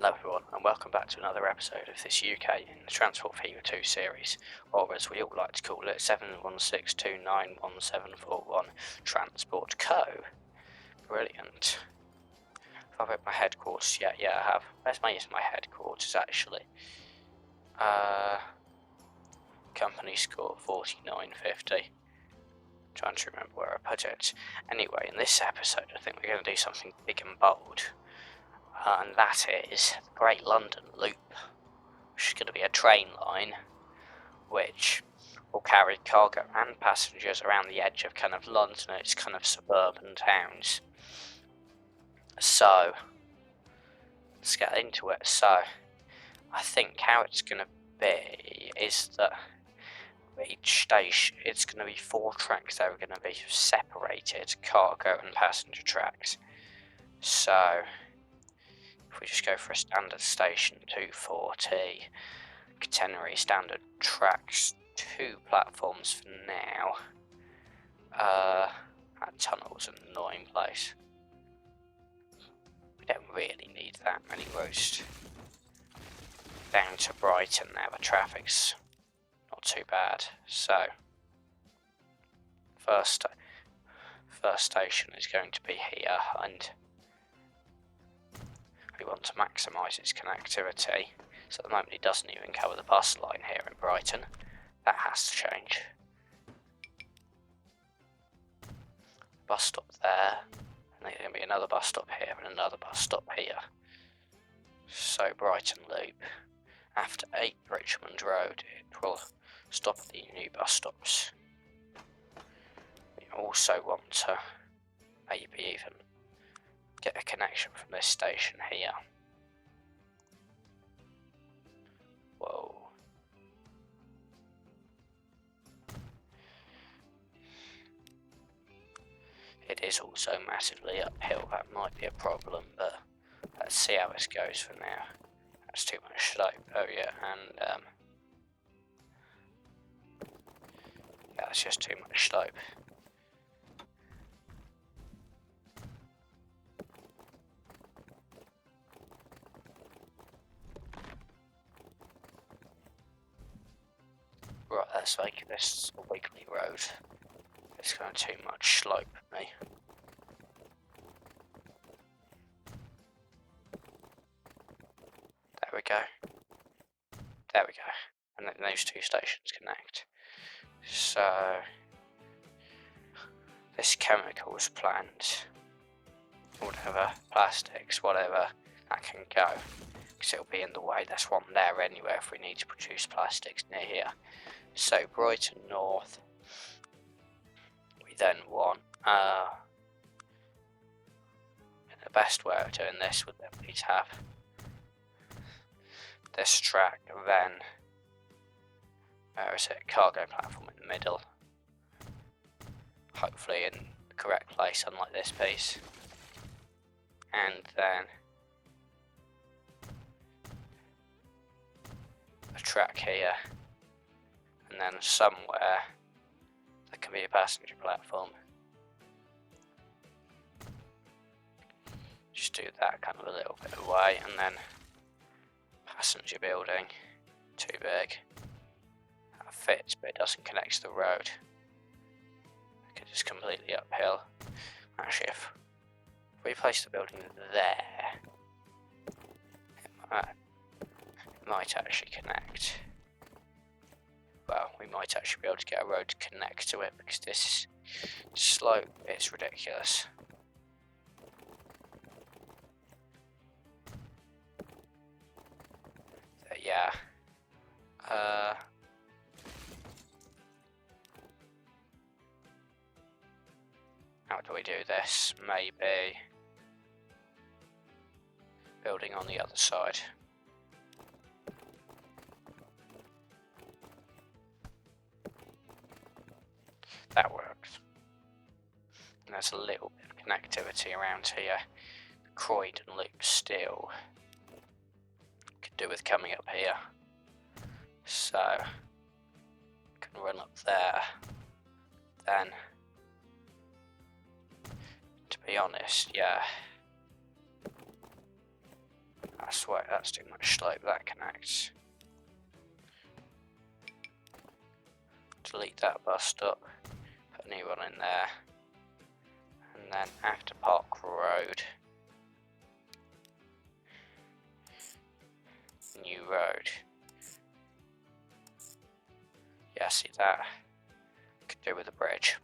Hello everyone, and welcome back to another episode of this UK in the Transport Fever 2 series, or as we all like to call it, 716291741 Transport Co. Brilliant. Have I read my headquarters yet? Yeah, I have. Where's my headquarters actually? Company score 4950. Trying to remember where I put it. Anyway, in this episode I think we're going to do something big and bold. And that is the Great London Loop, which is going to be a train line which will carry cargo and passengers around the edge of kind of London and its kind of suburban towns. So, let's get into it. So, I think how it's going to be is that each station, it's going to be 4 tracks that are going to be separated, cargo and passenger tracks. So, if we just go for a standard station 240, catenary standard tracks, 2 platforms for now. That tunnel's an annoying place. We don't really need that many roads. Down to Brighton now, the traffic's not too bad. So, first station is going to be here, and we want to maximise its connectivity. So at the moment it doesn't even cover the bus line here in Brighton. That has to change. Bus stop there, and there's going to be another bus stop here and another bus stop here. So Brighton Loop, after 8 Richmond Road, it will stop at the new bus stops. We also want to maybe even get a connection from this station here. Whoa. It is also massively uphill, that might be a problem, but let's see how this goes for now. That's too much slope, oh yeah, and yeah, that's just too much slope. Right, let's make this a wiggly road. It's going too much slope for me. There we go. There we go. And then those 2 stations connect. So, this chemicals plant, whatever, plastics, whatever, that can go. Because it'll be in the way. There's one there anyway if we need to produce plastics near here. So, Brighton North. We then want, the best way of doing this would then be to have this track, and then, where is it, cargo platform in the middle. Hopefully in the correct place, unlike this piece. And then a track here, and then somewhere there can be a passenger platform. Just do that kind of a little bit away, and then passenger building, too big. That fits, but it doesn't connect to the road. Because it's completely uphill. Actually, if we place the building there, it might actually connect. Well, we might actually be able to get a road to connect to it, because this slope is ridiculous. Yeah. How do we do this? Maybe building on the other side. That works. And there's a little bit of connectivity around here. The Croydon Loop still could do with coming up here. So, can run up there. Then, to be honest, yeah, that's too much slope. That connects. Delete that bus stop. Put a new one in there. And then After Park Road. New road. Yeah, see that? Could do with a bridge.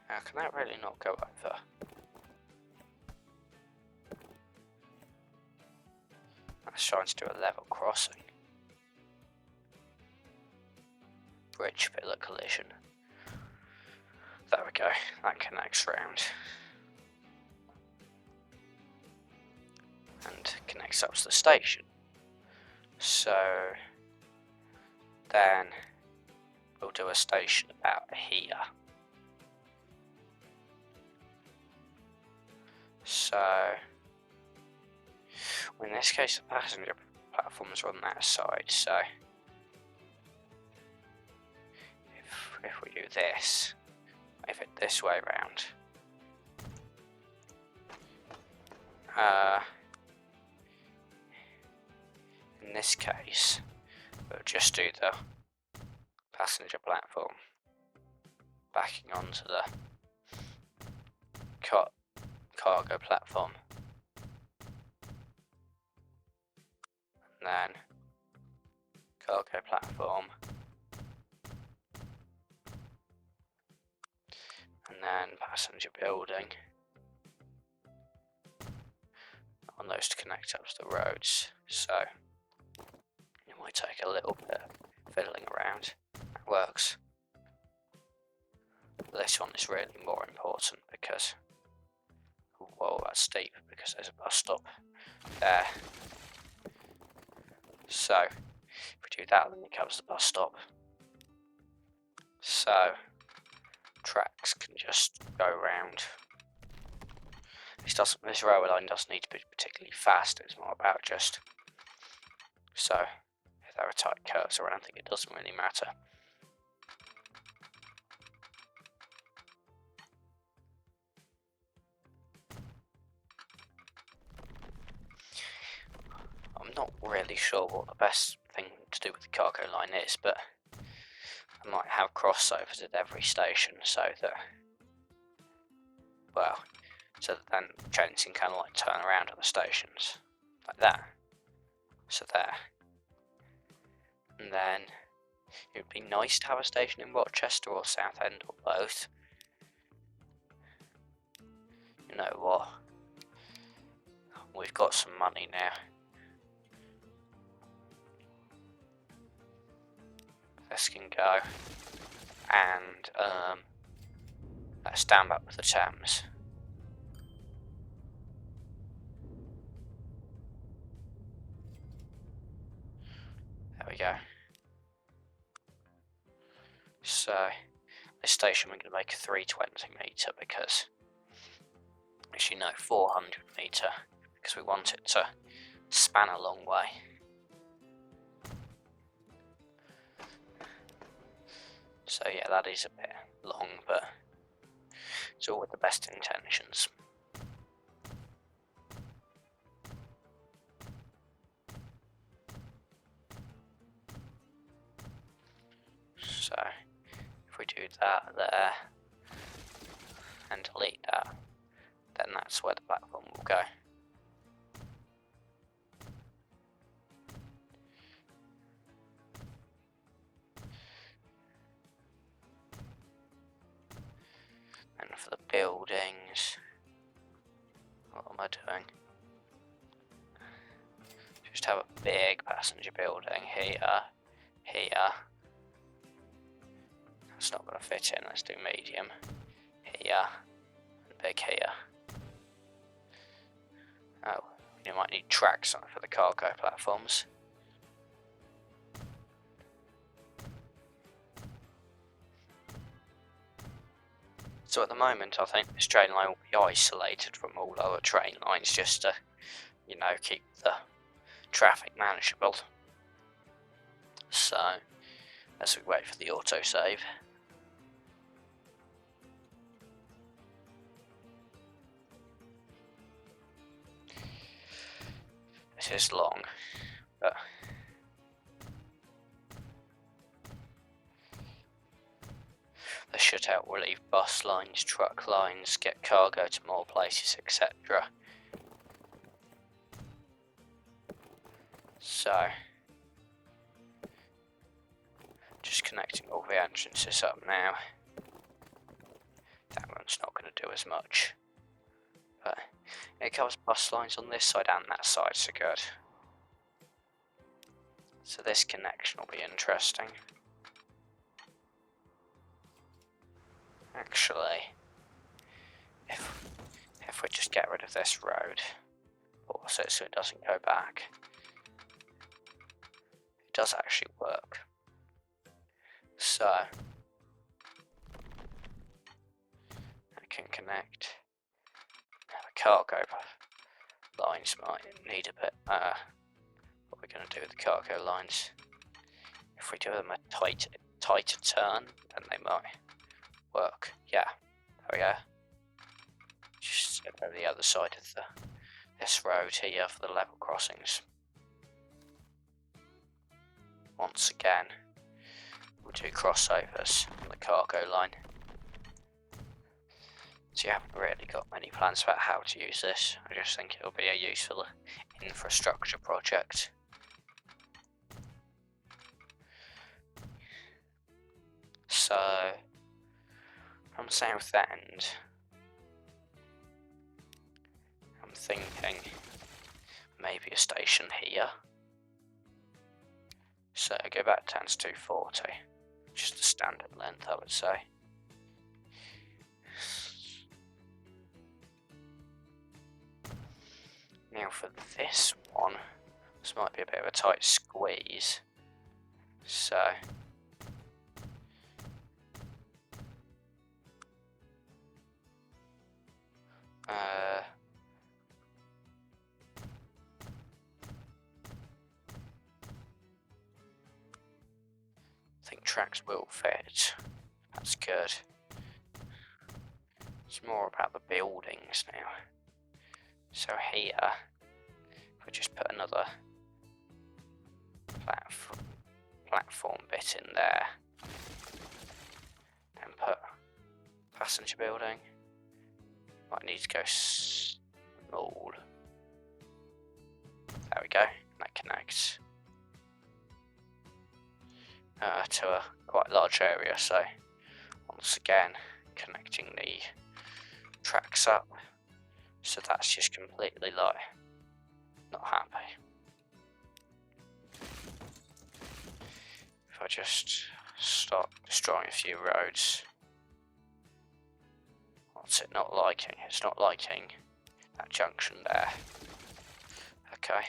How can that really not go over? That's trying to do a level crossing. Bridge pillar collision. There we go, that connects round. And connects up to the station. So then we'll do a station about here. So in this case the passenger platforms are on that side, so if we do this, move it this way round. In this case, we'll just do the passenger platform backing onto the cargo platform. And then cargo platform. And then passenger building. On those to connect up to the roads. So it might take a little bit of fiddling around. That works. This one is really more important because, whoa, that's steep because there's a bus stop there. So if we do that, then it covers the bus stop. So tracks can just go around. This railway line doesn't need to be particularly fast. It's more about just so if there are tight curves or anything, it doesn't really matter. I'm not really sure what the best thing to do with the cargo line is, but I might have crossovers at every station so that, well, so that then trains can kind of like turn around at the stations, like that. So there. And then it would be nice to have a station in Rochester or Southend or both. You know what? We've got some money now. This can go. And let's stand up with the Thames. There we go. So this station we're going to make a 320 metre because, as you know, 400 metre because we want it to span a long way. So yeah, that is a bit long, but it's all with the best intentions. So if we do that there and delete that, then that's where the platform will go. And for the buildings, what am I doing? Just have a big passenger building here, here. That's not going to fit in, let's do medium. Here, and big here. Oh, you might need tracks for the cargo platforms. So at the moment I think this train line will be isolated from all other train lines just to, you know, keep the traffic manageable. So, as we wait for the autosave. This is long, but this should help relieve bus lines, truck lines, get cargo to more places, etc. So, just connecting all the entrances up now. That one's not going to do as much, but it covers bus lines on this side and that side, so good. So this connection will be interesting. Actually, if we just get rid of this road, also so it doesn't go back, it does actually work. So I can connect. Now the cargo lines might need a bit. What we're going to do with the cargo lines? If we do them a tighter turn, then they might work. Yeah, there we go. Just over the other side of this road here for the level crossings. Once again, we'll do crossovers on the cargo line. So you haven't really got many plans about how to use this. I just think it'll be a useful infrastructure project. So, from Southend, I'm thinking maybe a station here. So go back down to 240, just a standard length I would say. Now for this one, this might be a bit of a tight squeeze. So I think tracks will fit. That's good. It's more about the buildings now. So here, if we just put another platform bit in there, and put passenger building. Might need to go small. There we go. That connects to a quite large area. So once again, connecting the tracks up. So that's just completely like not happy. If I just start destroying a few roads. What's it not liking? It's not liking that junction there. Okay.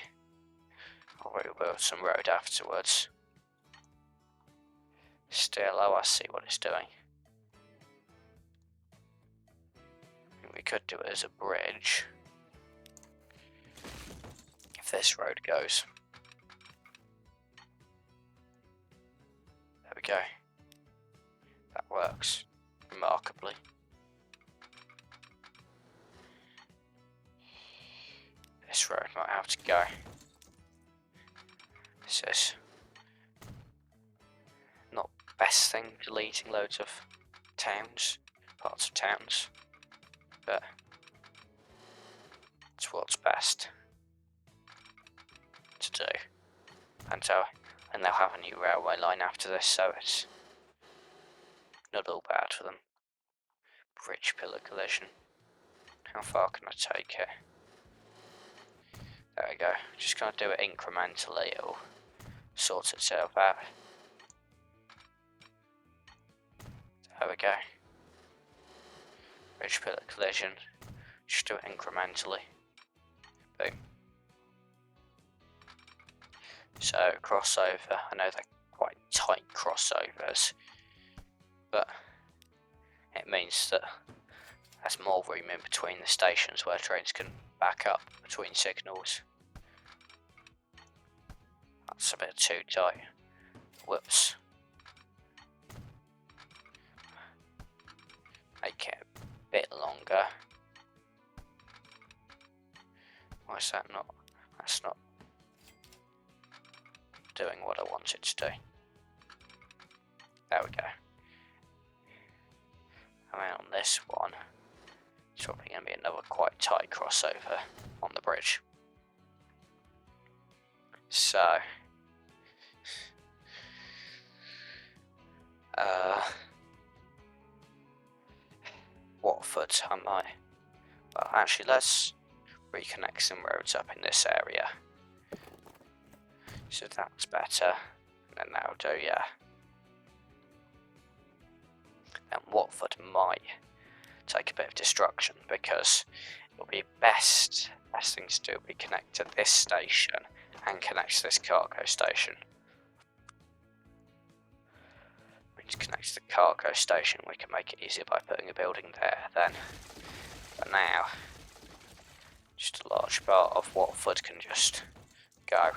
I'll rebuild some road afterwards. Still, oh, I see what it's doing. We could do it as a bridge. If this road goes. There we go. That works remarkably. This road might have to go. This is not best thing, deleting loads of towns, parts of towns, but it's what's best to do. And they'll have a new railway line after this, so it's not all bad for them. Bridge pillar collision. How far can I take it? There we go. Just gonna do it incrementally, it'll sort itself out. There we go. Bridge pillar collision. Just do it incrementally. Boom. So crossover. I know they're quite tight crossovers, but it means that there's more room in between the stations where trains can back up between signals. That's a bit too tight. Whoops. Make it a bit longer. Why is that not? That's not doing what I want it to do. There we go. And then on this one, it's probably going to be another quite tight crossover on the bridge. So, Watford, I might. Well, actually, let's reconnect some roads up in this area. So that's better. And then that'll do, yeah. And Watford might take a bit of destruction because it'll be best thing to do will be connect to this station and connect to this cargo station. To connect to the cargo station, we can make it easier by putting a building there then. But now, just a large part of Watford can just go.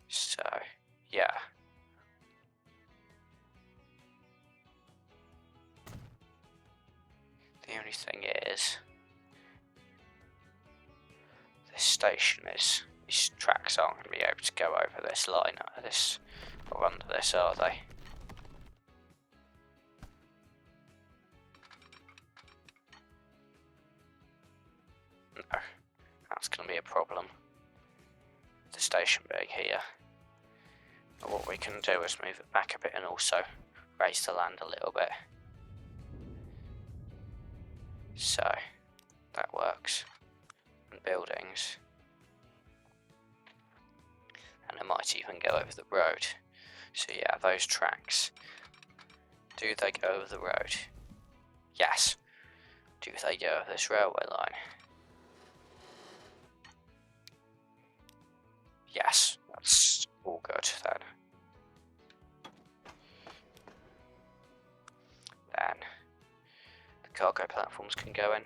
So, yeah. The only thing is, this station is, these tracks aren't going to be able to go over this line, or under this, are they? No, that's going to be a problem. The station being here. But what we can do is move it back a bit and also raise the land a little bit. So, that works. And buildings. And it might even go over the road. So yeah, those tracks. Do they go over the road? Yes. Do they go over this railway line? Yes, that's all good then. Then the cargo platforms can go in.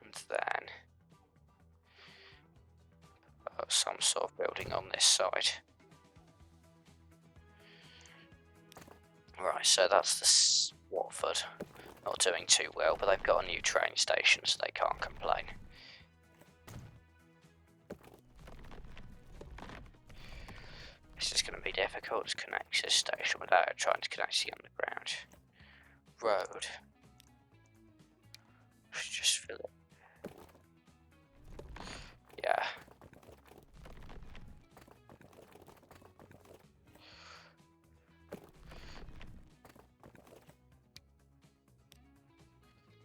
And then some sort of building on this side. Right, so that's the Watford. Not doing too well, but they've got a new train station, so they can't complain. This is going to be difficult to connect to this station without trying to connect to the underground road. Just fill it. Yeah.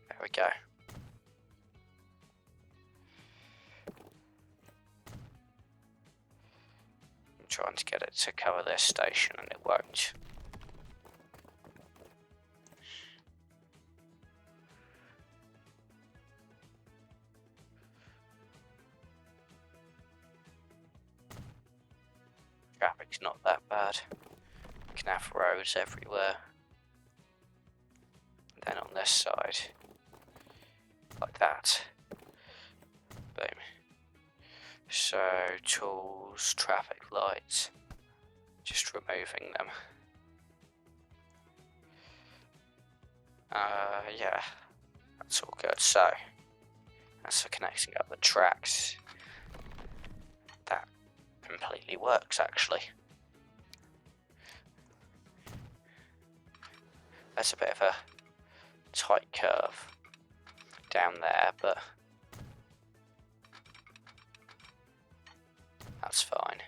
There we go. I'm trying to get it to cover this station and it won't. Traffic's not that bad. You can have roads everywhere. And then on this side, like that. Boom. So, tools, traffic lights, just removing them. Yeah, that's all good. So, as for connecting up the tracks, that completely works actually. There's a bit of a tight curve down there, but that's fine.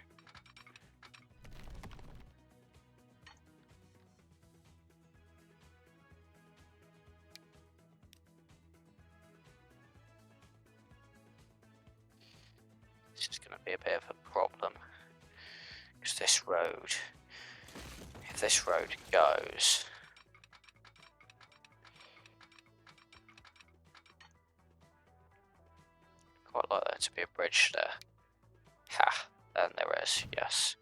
This is going to be a bit of a problem, because this road, if this road goes, quite like there to be a bridge there. Ha, and there is, yes.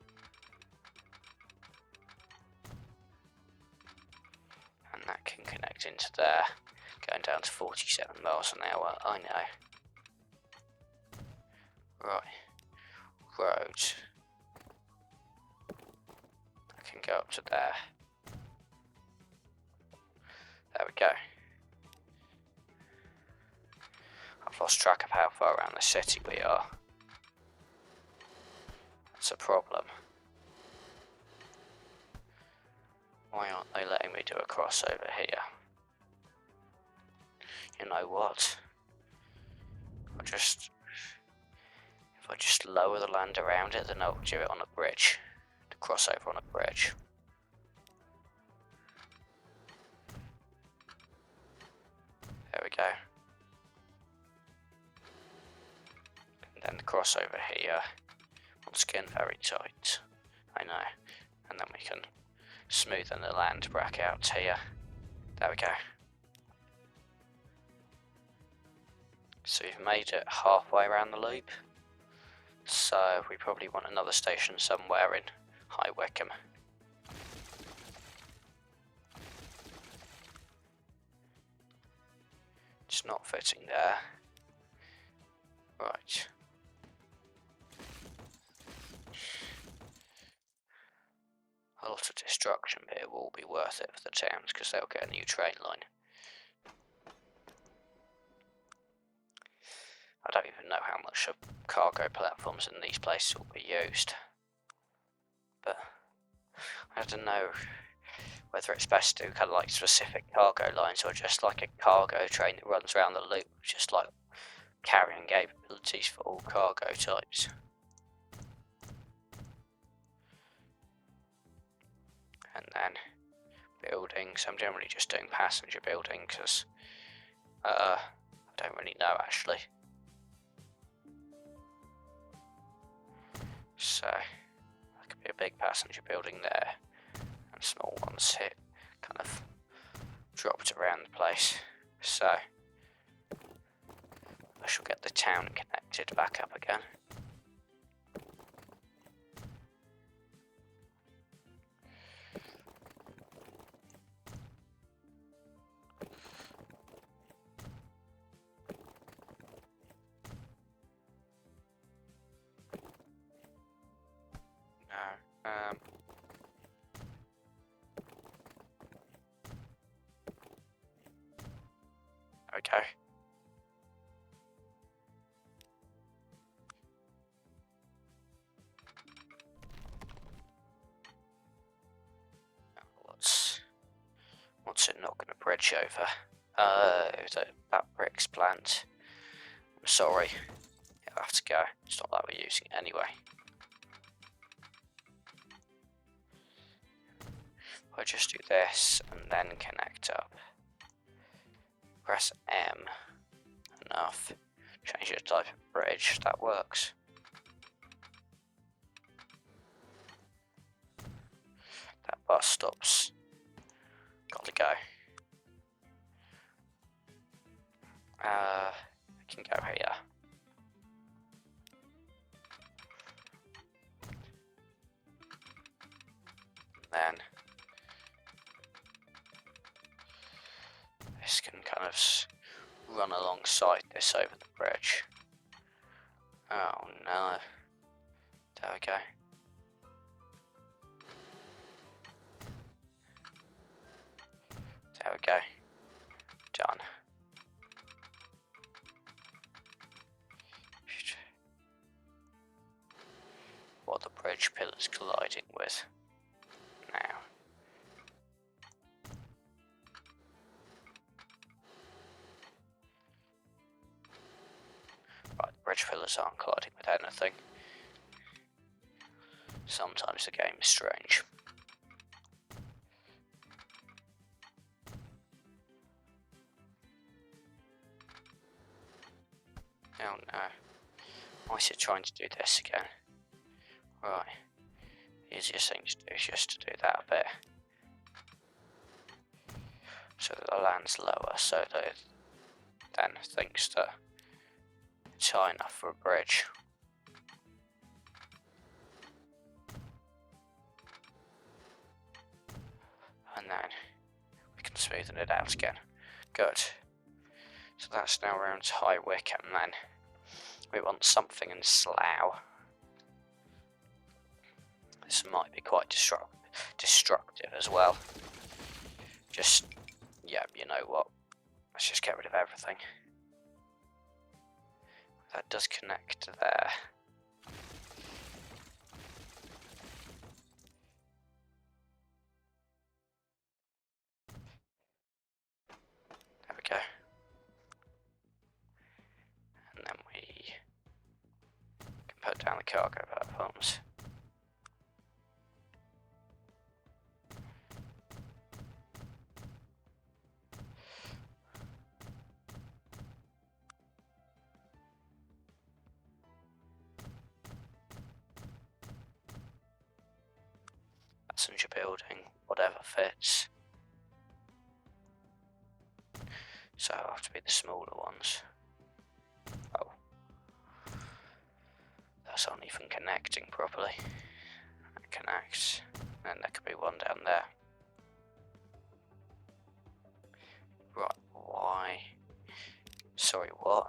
can connect into there. Going down to 47 miles an hour, I know. Right. Road. I can go up to there. There we go. I've lost track of how far around the city we are. That's a problem. Why aren't they letting me do a crossover here? You know what? If I just lower the land around it, then I'll do it on a bridge. To cross over on a bridge. There we go. And then the crossover here. Once again, very tight. I know. And then we can smoothen the land back out here. There we go. So we've made it halfway around the loop. So we probably want another station somewhere in High Wycombe. It's not fitting there. Right. A lot of destruction here will be worth it for the towns because they'll get a new train line. I don't even know how much of cargo platforms in these places will be used. But I don't know whether it's best to do kind of like specific cargo lines or just like a cargo train that runs around the loop, just like carrying capabilities for all cargo types. And then buildings, I'm generally just doing passenger building because I don't really know actually. So there could be a big passenger building there and small ones here kind of dropped around the place. So I shall get the town connected back up again. Okay. What's it not going to bridge over? That bricks plant. I'm sorry. It'll have to go. It's not that we're using it anyway. I'll just do this and then connect up. Press M. Enough. Change the type of bridge. That works. That bus stops. Gotta go. We can go here. Then this can kind of run alongside this over the bridge. Oh no. There we go. There we go. Done. What are the bridge pillars colliding with now? Right, the bridge pillars aren't colliding with anything. Sometimes the game is strange. Oh no. Why is it trying to do this again? Right. The easiest thing to do is just to do that a bit. So that the land's lower, so that it then thinks that it's high enough for a bridge. And then we can smoothing it out again. Good. So that's now around High Wycombe then. We want something in Slough. This might be quite destructive as well. Just, yeah, you know what? Let's just get rid of everything. That does connect to there. There we go. And then we can put down the cargo platforms. Passenger building, whatever fits. So it'll have to be the smaller ones. Oh. That's not even connecting properly. It connects. And there could be one down there. Right, why? Sorry, what?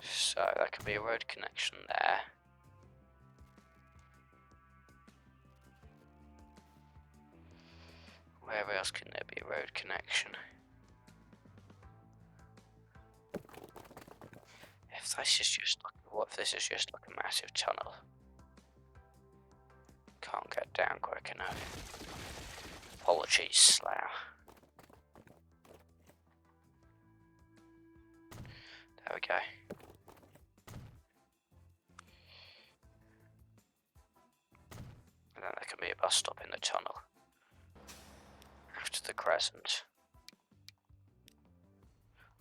So that could be a road connection there. Where else can there be a road connection? If this is just like, what if this is just like a massive tunnel? Can't get down quick enough. Apologies, Slough. There we go. And then there can be a bus stop in the tunnel. After the crescent.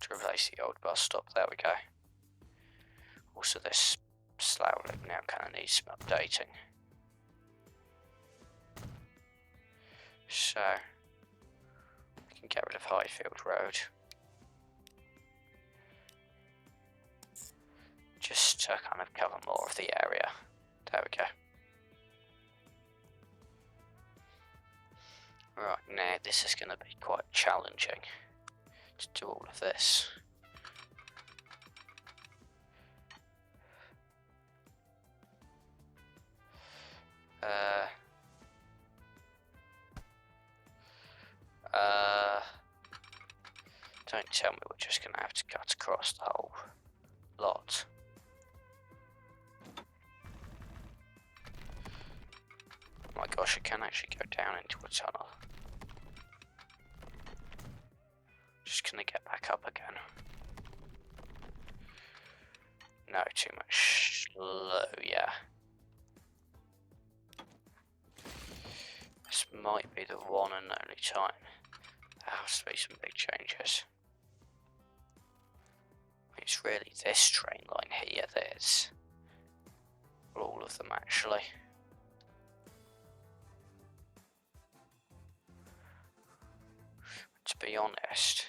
To replace the old bus stop, there we go. Also this Slough loop now kind of needs some updating. So, we can get rid of Highfield Road. Just to kind of cover more of the area. There we go. Right, now this is going to be quite challenging to do all of this. Don't tell me we're just going to have to cut across the whole lot. Oh my gosh, it can actually go down into a tunnel. Just gonna get back up again. No, too much slow, yeah. This might be the one and only time. There has to be some big changes. It's really this train line here that is. Well, all of them actually. To be honest,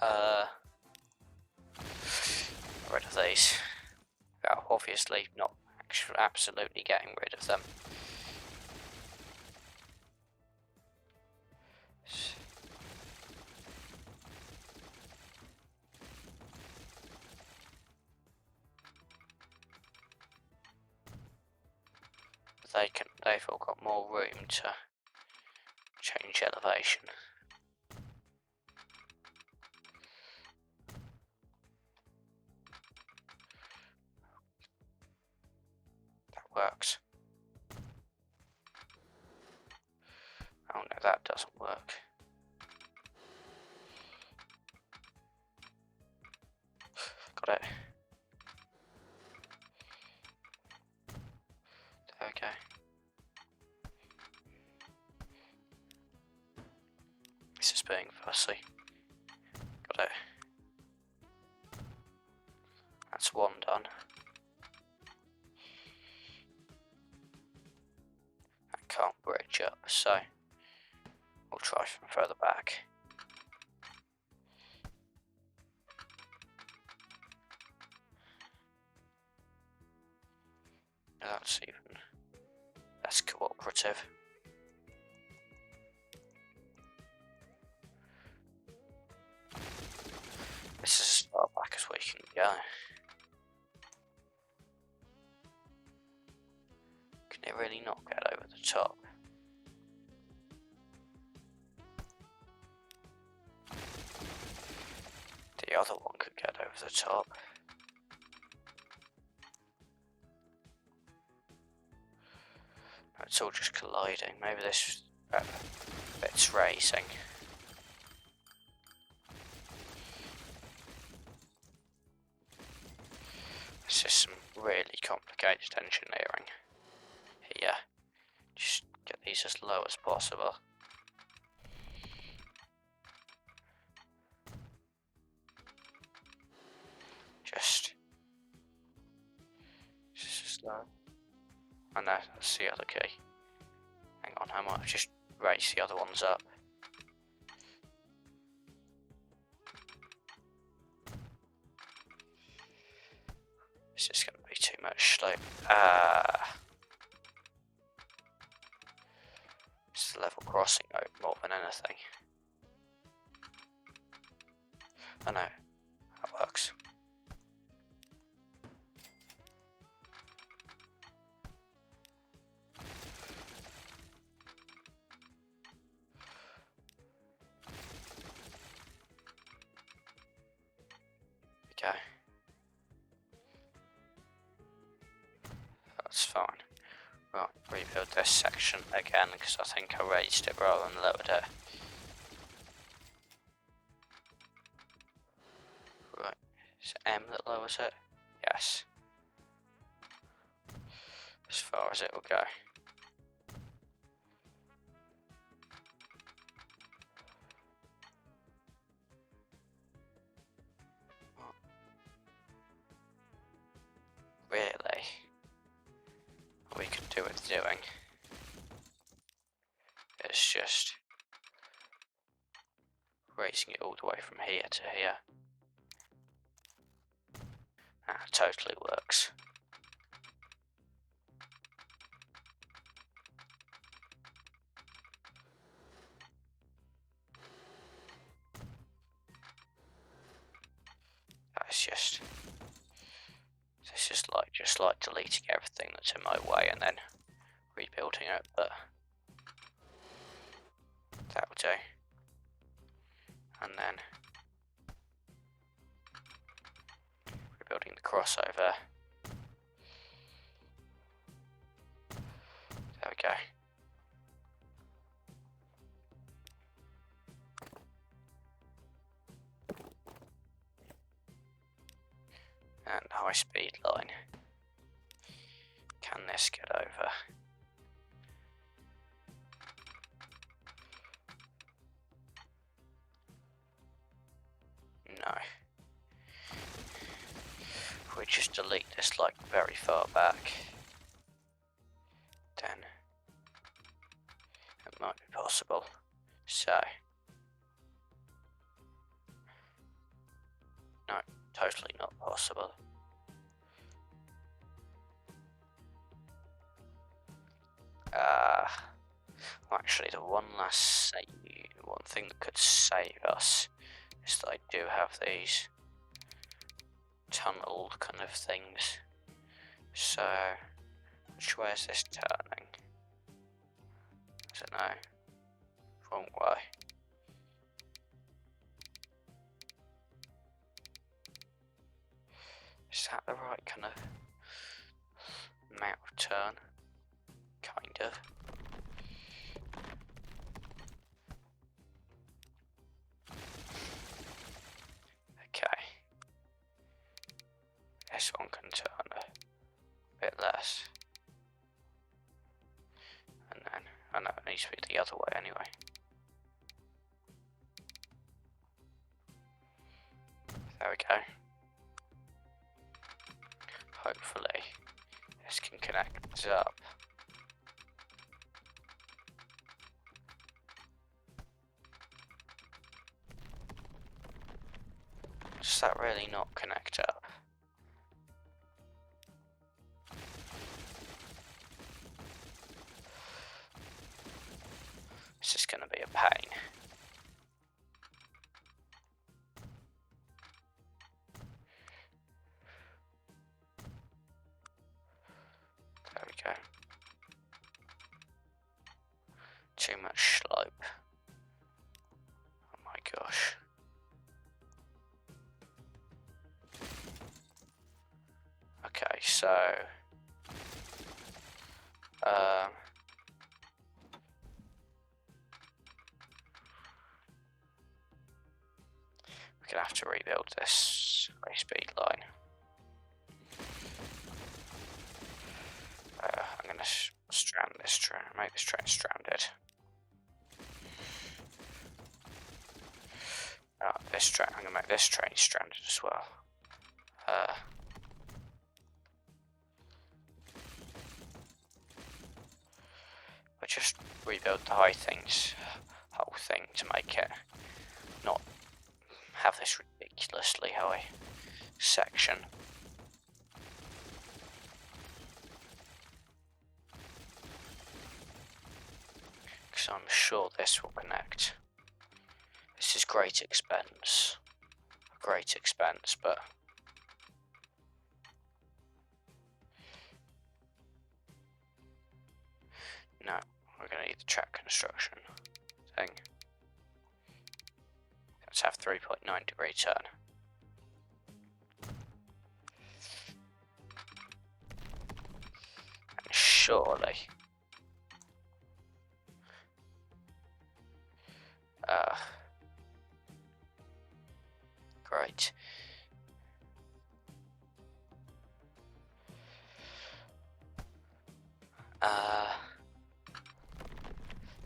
get rid of these. Well, obviously not actually absolutely getting rid of them. They've all got more room to change elevation. That works. Oh no, that doesn't work. Got it. Okay. This is being fussy. Got it. That's one done. That can't bridge up, so we'll try from further back. That That's even less cooperative. This is as far back as we can go. Can it really not get over the top? The other one could get over the top. It's all just colliding. Maybe this bit's racing. It's just some really complicated engineering here. Just get these as low as possible. Just as low. I know, that's the other key. Hang on, I might just raise the other ones up. This is going to be too much slope. It's the level crossing note more than anything. I know, that works. Okay. That's fine. Right, rebuild this section again because I think I raised it rather than lowered it. Right, is it M that lowers it? Yes. As far as it will go. Really? What we could do with doing is just raising it all the way from here to here. That totally works. That's just, this is just like deleting everything that's in my way and then rebuilding it, but that will do. And then rebuilding the crossover. There we go. And high speed line. Can this get over? No. If we just delete this like very far back, then it might be possible. So, no, totally not possible. Actually, the one thing that could save us is that I do have these tunnel kind of things. So, which way is this turning? I don't know. Wrong way. Is that the right kind of amount of turn? Kind of. Okay. This one can turn a bit less. And then, I know it needs to be the other way anyway. There we go. Hopefully, this can connect up. Does that really not connect up? pain. There we go. Too much slope. Oh my gosh. Okay, so we're gonna have to rebuild this high speed line. I'm gonna strand this train, make this train stranded. This train, I'm gonna make this train stranded as well. I just rebuild the whole thing to make it not have this ridiculously high section. Because I'm sure this will connect. This is great expense, but no, we're going to need the track construction thing. Let's have 3.9 degree turn. And surely great.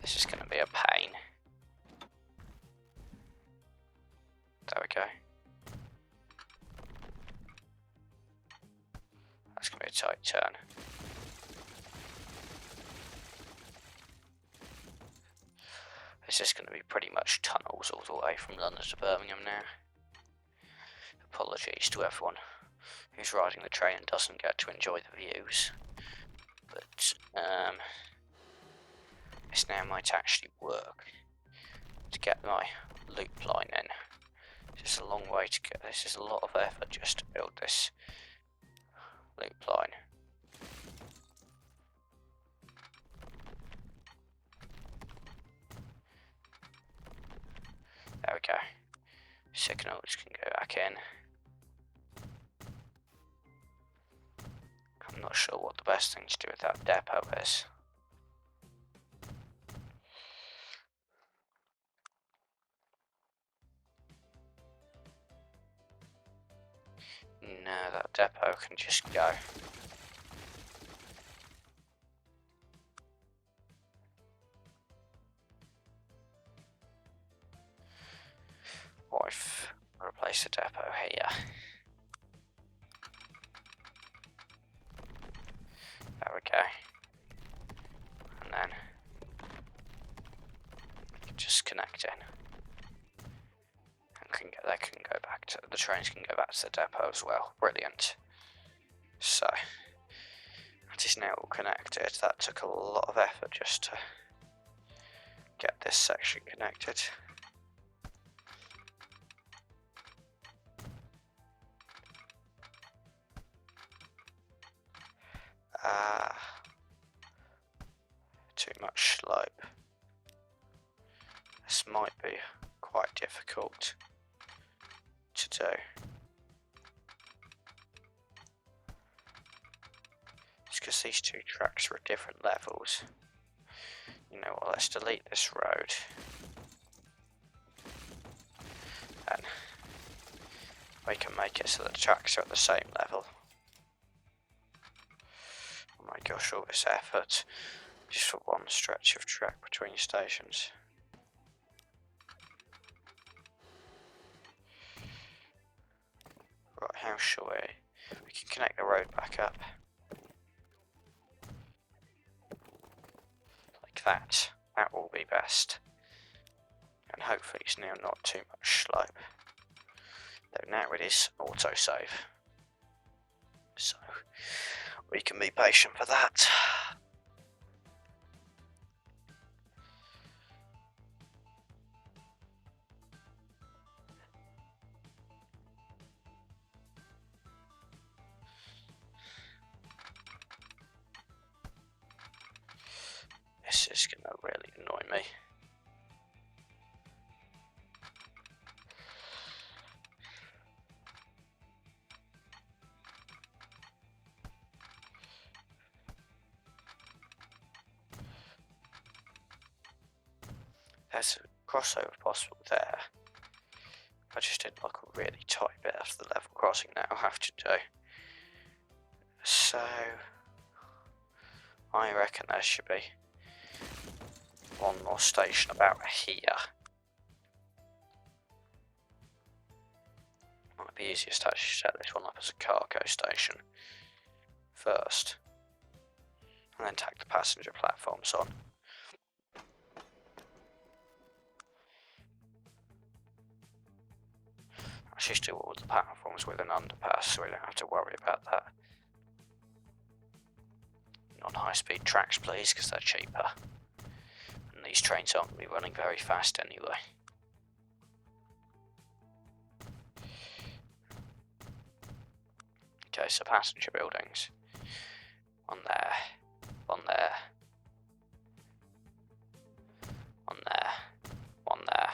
This is going to be a pain. There we go. That's going to be a tight turn. This is going to be pretty much tunnels all the way from London to Birmingham now. Apologies to everyone who's riding the train and doesn't get to enjoy the views. But this now might actually work to get my loop line in. This is a long way to get. This is a lot of effort just to build this loop line. There we go. Signals can go back in. I'm not sure what the best thing to do with that depot is. No, that depot can just go. What if I replace the depot here? There we go. And then just connect in. And they can go back to the trains can go back to the depot as well. Brilliant. So it is now all connected. That took a lot of effort just to get this section connected. Too much slope. This might be quite difficult to do. It's because these two tracks are at different levels. You know what, let's delete this road. And we can make it so the tracks are at the same level. Oh my gosh, all this effort just for one stretch of track between stations. Right, how shall we can connect the road back up. Like that. That will be best. And hopefully it's now not too much slope. Though now it is autosave. So we can be patient for that. This is gonna really annoy me. There's a crossover possible there. I just did like a really tight bit of the level crossing that I'll have to do. So I reckon there should be one more station about here. Might be easiest to actually set this one up as a cargo station first, and then tack the passenger platforms on. Let's just do all the platforms with an underpass so we don't have to worry about that. On high-speed tracks, please, because they're cheaper. And these trains aren't going to be running very fast anyway. Okay, so passenger buildings. One there. One there. One there. One there.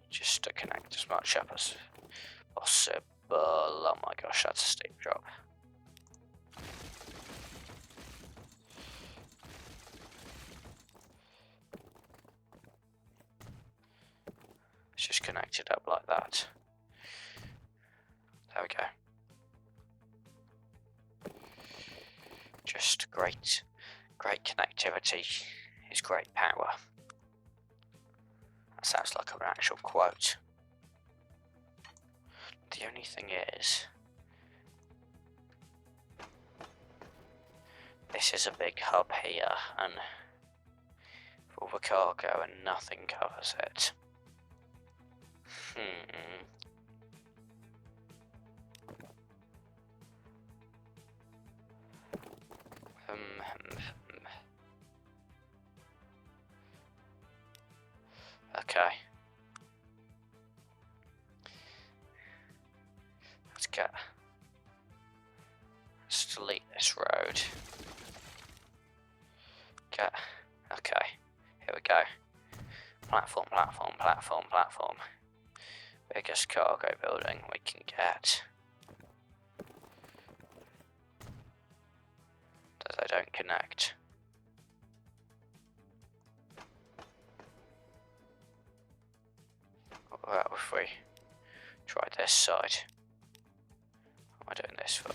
Just to connect as much up as possible. Oh my gosh, that's a steep drop. Let's just connect it up like that. There we go. Just great connectivity is great power. That sounds like an actual quote. The only thing is, this is a big hub here, and for the cargo, and nothing covers it. Okay. Let's delete this road. Okay. Here we go. Platform, platform, platform, platform. Biggest cargo building we can get. They don't connect. What about if we try this side? What am I doing this for?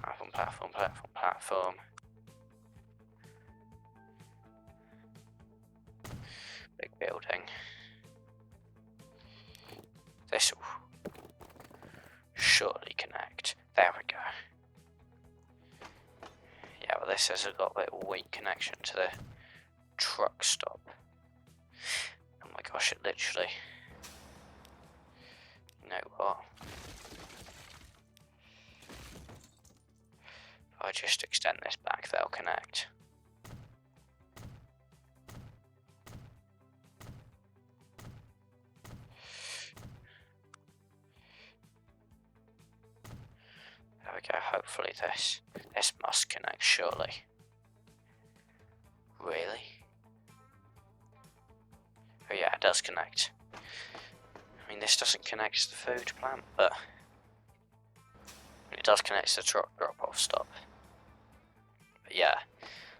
Platform, platform, platform, platform. Big building. This will surely connect. There we go. Yeah, but this has got a bit of a weak connection to the truck stop. Oh my gosh, it literally... You know what? If I just extend this back, they'll connect. There we go, hopefully this must connect, surely. Really? Oh yeah, it does connect. I mean, this doesn't connect to the food plant, but it does connect to the truck drop-off stop. But yeah,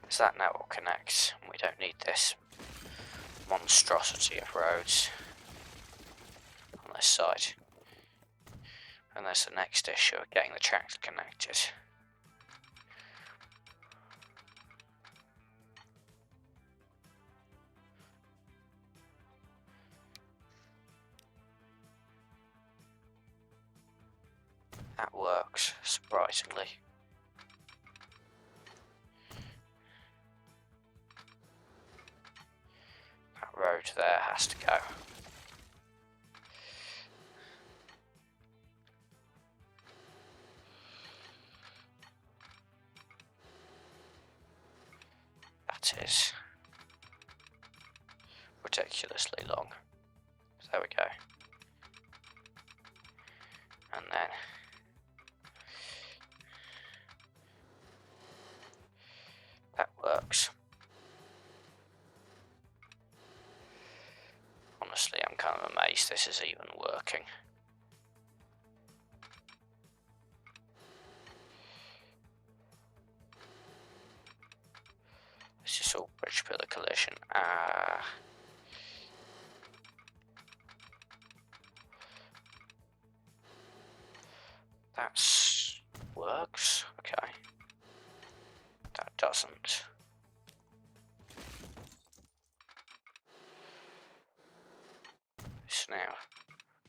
so that now will connect. We don't need this monstrosity of roads on this side. And that's the next issue of getting the tracks connected. That works, surprisingly. That road there has to go. That is ridiculously long. So there we go. then that works. Honestly, I'm kind of amazed this is even working. This is all bridge pillar collision. That's works. Okay. That doesn't. This now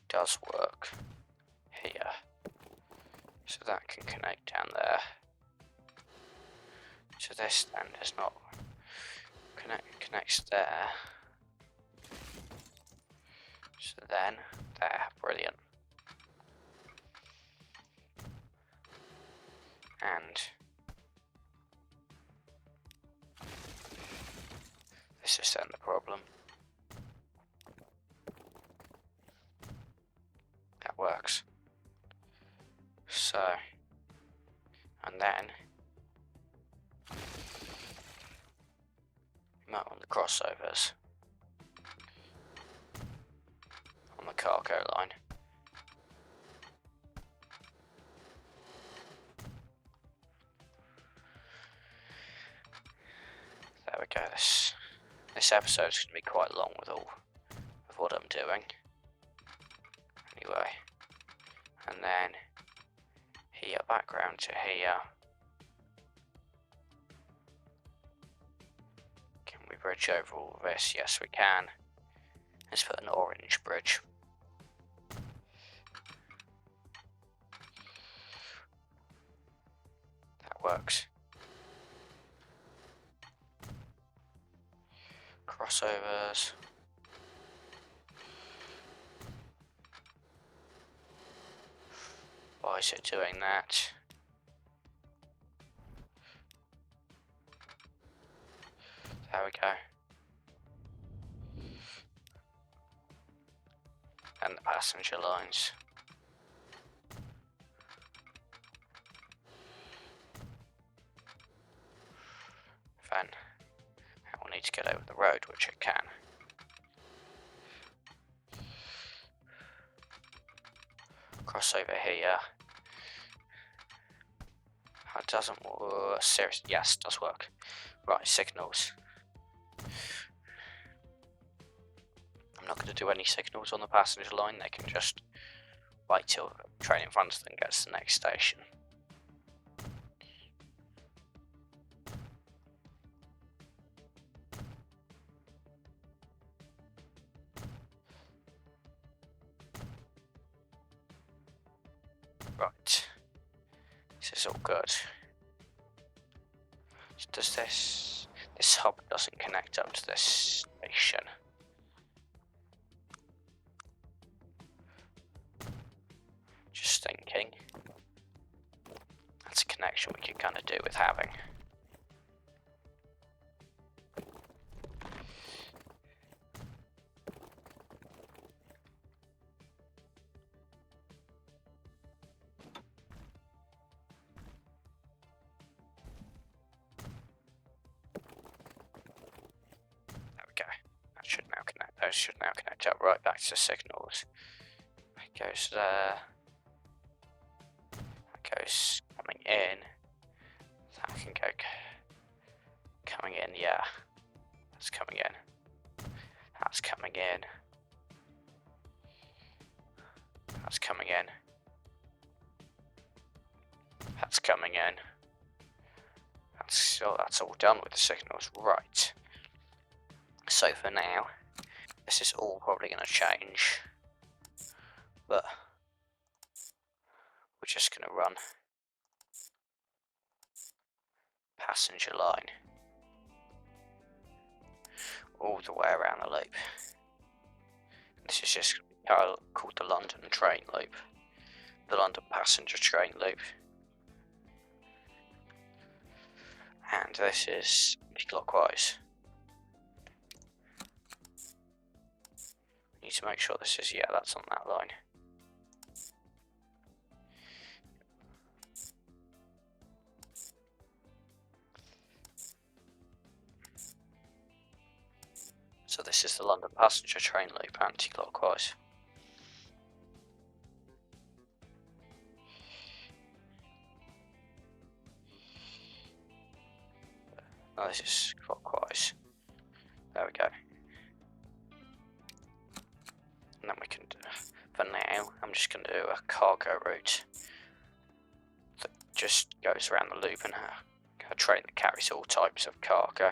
does work here. So that can connect down there. So this then does not connects there. So then there, brilliant. And this is then the problem. That works. So, and then you might want the crossovers on the cargo line. There we go. This episode is going to be quite long with all of what I'm doing. Anyway, and then here, background to here. Can we bridge over all of this? Yes, we can. Let's put an orange bridge. That works. Crossovers. Why is it doing that? There we go. And the passenger lines. Then it will need to get over the road, which it can. Crossover here. That doesn't work. Seriously, yes, does work. Right, signals. I'm not going to do any signals on the passenger line. They can just wait till the train in front of them gets to the next station. Right. This is all good. Does this hub doesn't connect up to this station? Just thinking. That's a connection we could kind of do with having. Should now connect up right back to the signals. It goes there. That goes coming in. That can go coming in, yeah. That's coming in. That's coming in. That's coming in. That's coming in. That's all done with the signals, right. So for now, this is all probably going to change, but we're just going to run passenger line all the way around the loop. This is just called the London train loop, the London passenger train loop, and this is clockwise. Need to make sure this is, yeah, that's on that line. So this is the London passenger train loop anti-clockwise. Now this is clockwise. There we go. And then we can do, for now, I'm just going to do a cargo route that just goes around the loop and a train that carries all types of cargo.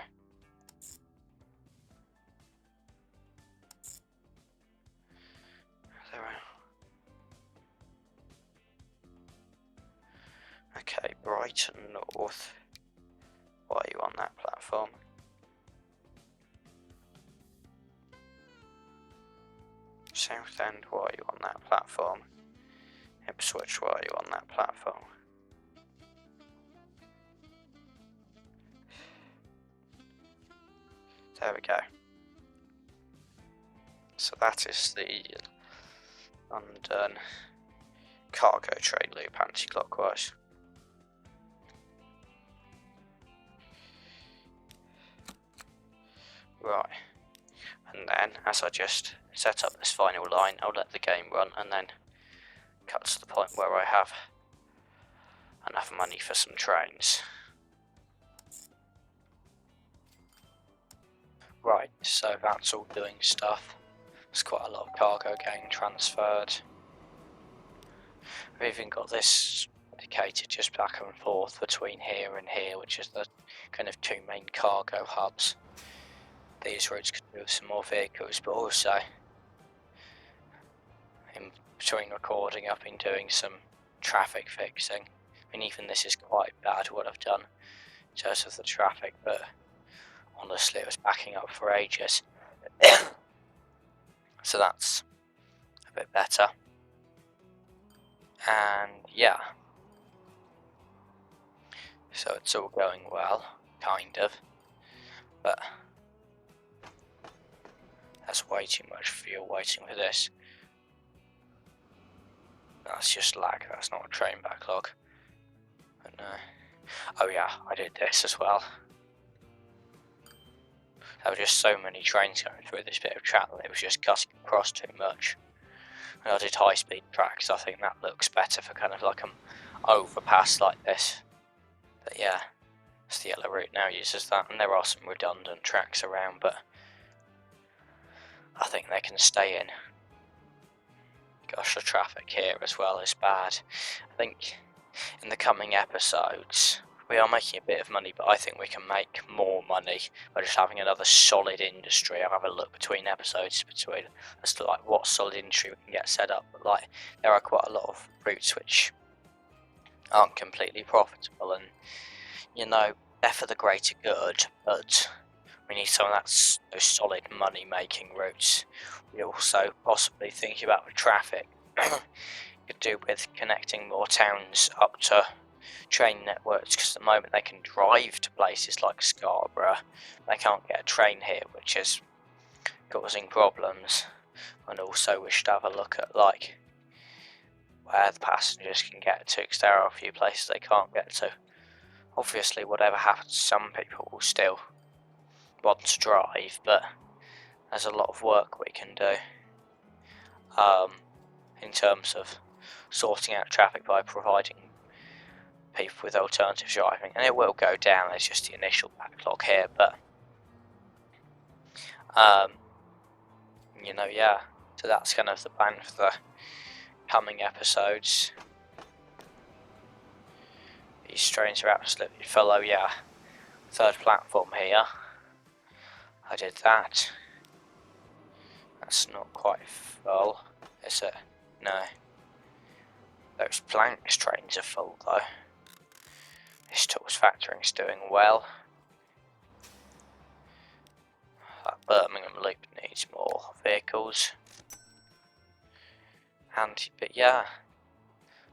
There we are. Okay, Brighton North. Why are you on that platform? Southend, why are you on that platform? Ipswich, why are you on that platform? There we go. So that is the London cargo train loop anti-clockwise. Right, and then as I just set up this final line, I'll let the game run and then cut to the point where I have enough money for some trains. Right, so that's all doing stuff. There's quite a lot of cargo getting transferred. We've even got this indicated just back and forth between here and here, which is the kind of two main cargo hubs. These routes could do with some more vehicles, but also in between recording I've been doing some traffic fixing. I mean, even this is quite bad what I've done in terms of the traffic, but honestly it was backing up for ages. So that's a bit better. And yeah, so it's all going well, kind of, but that's way too much fuel waiting for this. That's just lag, that's not a train backlog. But no. Oh yeah, I did this as well. There were just so many trains going through this bit of track that it was just cutting across too much. And I did high speed tracks, I think that looks better for kind of like an overpass like this. But yeah, it's the yellow route now uses that, and there are some redundant tracks around, but I think they can stay in. Gosh, the traffic here as well is bad. I think in the coming episodes we are making a bit of money, but I think we can make more money by just having another solid industry. I'll have a look between episodes as to like what solid industry we can get set up. But like there are quite a lot of routes which aren't completely profitable, and you know they're for the greater good, but we need some of those solid money making routes. We also possibly thinking about the traffic could do with connecting more towns up to train networks, because at the moment they can drive to places like Scarborough. They can't get a train here, which is causing problems. And also we should have a look at like where the passengers can get to, because there are a few places they can't get to. Obviously whatever happens, some people will still want to drive, but there's a lot of work we can do in terms of sorting out traffic by providing people with alternative driving, and it will go down as just the initial backlog here, but you know, yeah, so that's kind of the plan for the coming episodes. These trains are absolutely full. Oh yeah, third platform here, I did that. That's not quite full, is it? No. Those Planks trains are full though. This Tools Factoring's doing well. That Birmingham Loop needs more vehicles. But yeah,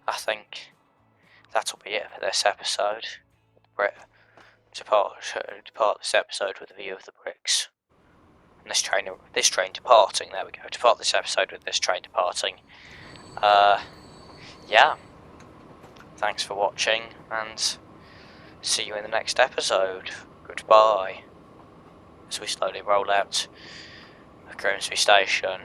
I think that'll be it for this episode. Depart this episode with a view of the bricks. And this train departing, there we go. Depart this episode with this train departing. Yeah. Thanks for watching, and see you in the next episode. Goodbye. As we slowly roll out Grimsby Station.